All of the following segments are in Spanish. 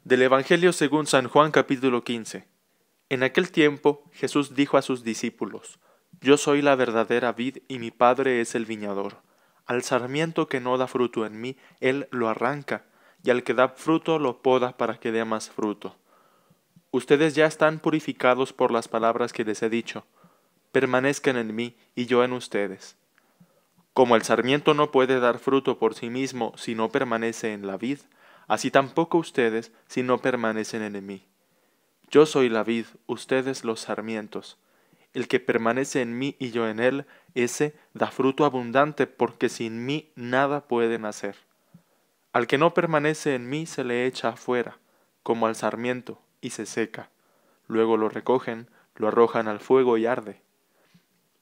Del Evangelio según San Juan capítulo 15. En aquel tiempo Jesús dijo a sus discípulos: Yo soy la verdadera vid y mi Padre es el viñador. Al sarmiento que no da fruto en mí, Él lo arranca, y al que da fruto lo poda para que dé más fruto. Ustedes ya están purificados por las palabras que les he dicho. Permanezcan en mí y yo en ustedes. Como el sarmiento no puede dar fruto por sí mismo si no permanece en la vid, así tampoco ustedes si no permanecen en mí. Yo soy la vid, ustedes los sarmientos. El que permanece en mí y yo en él, ese da fruto abundante, porque sin mí nada pueden hacer. Al que no permanece en mí se le echa afuera, como al sarmiento, y se seca. Luego lo recogen, lo arrojan al fuego y arde.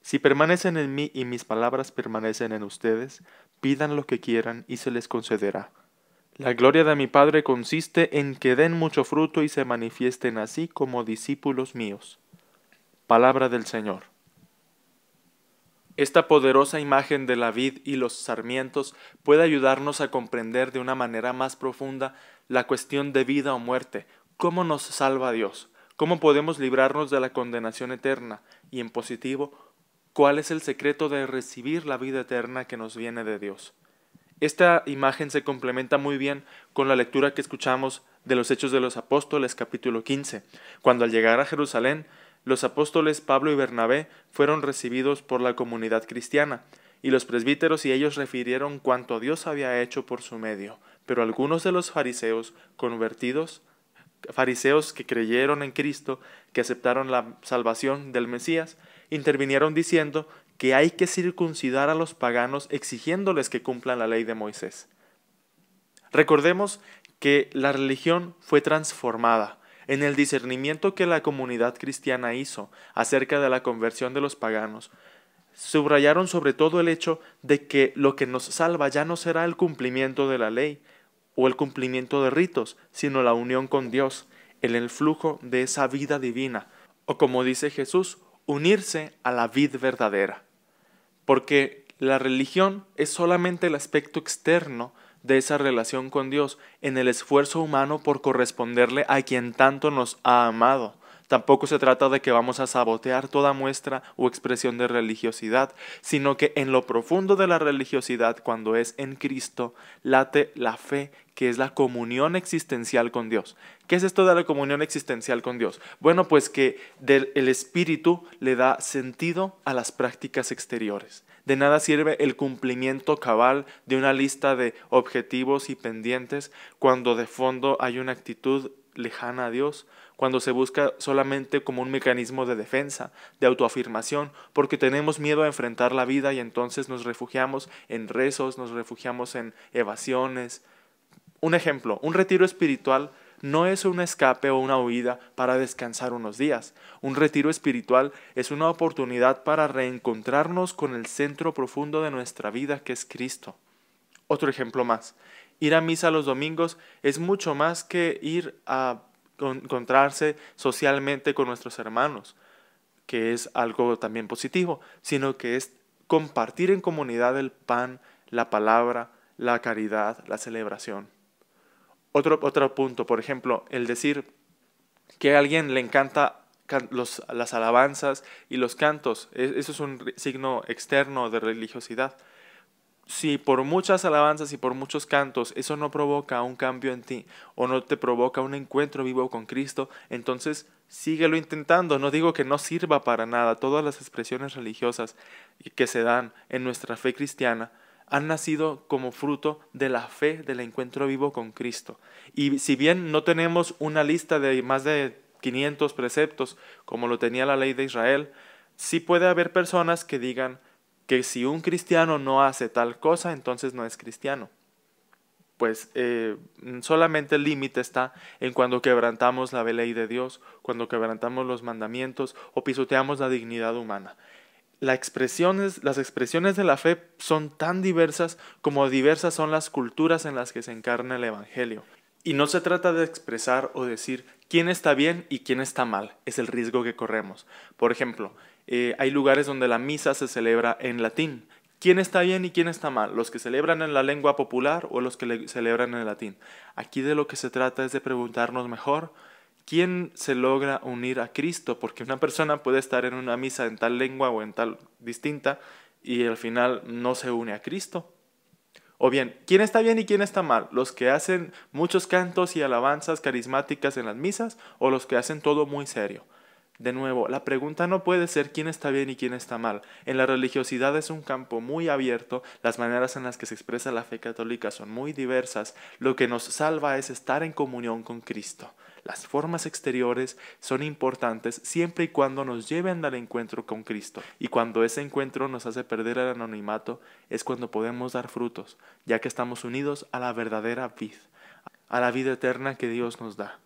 Si permanecen en mí y mis palabras permanecen en ustedes, pidan lo que quieran y se les concederá. La gloria de mi Padre consiste en que den mucho fruto y se manifiesten así como discípulos míos. Palabra del Señor. Esta poderosa imagen de la vid y los sarmientos puede ayudarnos a comprender de una manera más profunda la cuestión de vida o muerte, cómo nos salva Dios, cómo podemos librarnos de la condenación eterna y, en positivo, cuál es el secreto de recibir la vida eterna que nos viene de Dios. Esta imagen se complementa muy bien con la lectura que escuchamos de los Hechos de los Apóstoles, capítulo 15, cuando al llegar a Jerusalén, los apóstoles Pablo y Bernabé fueron recibidos por la comunidad cristiana, y los presbíteros y ellos refirieron cuanto Dios había hecho por su medio, pero algunos de los fariseos convertidos, fariseos que creyeron en Cristo, que aceptaron la salvación del Mesías, intervinieron diciendo que hay que circuncidar a los paganos exigiéndoles que cumplan la ley de Moisés. Recordemos que la religión fue transformada en el discernimiento que la comunidad cristiana hizo acerca de la conversión de los paganos. Subrayaron sobre todo el hecho de que lo que nos salva ya no será el cumplimiento de la ley o el cumplimiento de ritos, sino la unión con Dios, el flujo de esa vida divina, o como dice Jesús, unirse a la vid verdadera. Porque la religión es solamente el aspecto externo de esa relación con Dios en el esfuerzo humano por corresponderle a quien tanto nos ha amado. Tampoco se trata de que vamos a sabotear toda muestra o expresión de religiosidad, sino que en lo profundo de la religiosidad, cuando es en Cristo, late la fe, que es la comunión existencial con Dios. ¿Qué es esto de la comunión existencial con Dios? Bueno, pues que el Espíritu le da sentido a las prácticas exteriores. De nada sirve el cumplimiento cabal de una lista de objetivos y pendientes cuando de fondo hay una actitud lejana a Dios, cuando se busca solamente como un mecanismo de defensa, de autoafirmación, porque tenemos miedo a enfrentar la vida y entonces nos refugiamos en rezos, nos refugiamos en evasiones. Un ejemplo, un retiro espiritual no es un escape o una huida para descansar unos días. Un retiro espiritual es una oportunidad para reencontrarnos con el centro profundo de nuestra vida, que es Cristo. Otro ejemplo más. Ir a misa los domingos es mucho más que ir a encontrarse socialmente con nuestros hermanos, que es algo también positivo, sino que es compartir en comunidad el pan, la palabra, la caridad, la celebración. Otro punto, por ejemplo, el decir que a alguien le encanta las alabanzas y los cantos, eso es un signo externo de religiosidad. Si por muchas alabanzas y por muchos cantos eso no provoca un cambio en ti o no te provoca un encuentro vivo con Cristo, entonces síguelo intentando. No digo que no sirva para nada. Todas las expresiones religiosas que se dan en nuestra fe cristiana han nacido como fruto de la fe del encuentro vivo con Cristo. Y si bien no tenemos una lista de más de 500 preceptos como lo tenía la ley de Israel, sí puede haber personas que digan que si un cristiano no hace tal cosa, entonces no es cristiano. Pues solamente el límite está en cuando quebrantamos la ley de Dios, cuando quebrantamos los mandamientos o pisoteamos la dignidad humana. Las expresiones de la fe son tan diversas como diversas son las culturas en las que se encarna el Evangelio. Y no se trata de expresar o decir quién está bien y quién está mal, es el riesgo que corremos. Por ejemplo, hay lugares donde la misa se celebra en latín. ¿Quién está bien y quién está mal? ¿Los que celebran en la lengua popular o los que celebran en el latín? Aquí de lo que se trata es de preguntarnos mejor quién se logra unir a Cristo, porque una persona puede estar en una misa en tal lengua o en tal distinta y al final no se une a Cristo. O bien, ¿quién está bien y quién está mal? ¿Los que hacen muchos cantos y alabanzas carismáticas en las misas o los que hacen todo muy serio? De nuevo, la pregunta no puede ser quién está bien y quién está mal. En la religiosidad es un campo muy abierto, las maneras en las que se expresa la fe católica son muy diversas, lo que nos salva es estar en comunión con Cristo. Las formas exteriores son importantes siempre y cuando nos lleven al encuentro con Cristo, y cuando ese encuentro nos hace perder el anonimato es cuando podemos dar frutos, ya que estamos unidos a la verdadera vid, a la vida eterna que Dios nos da.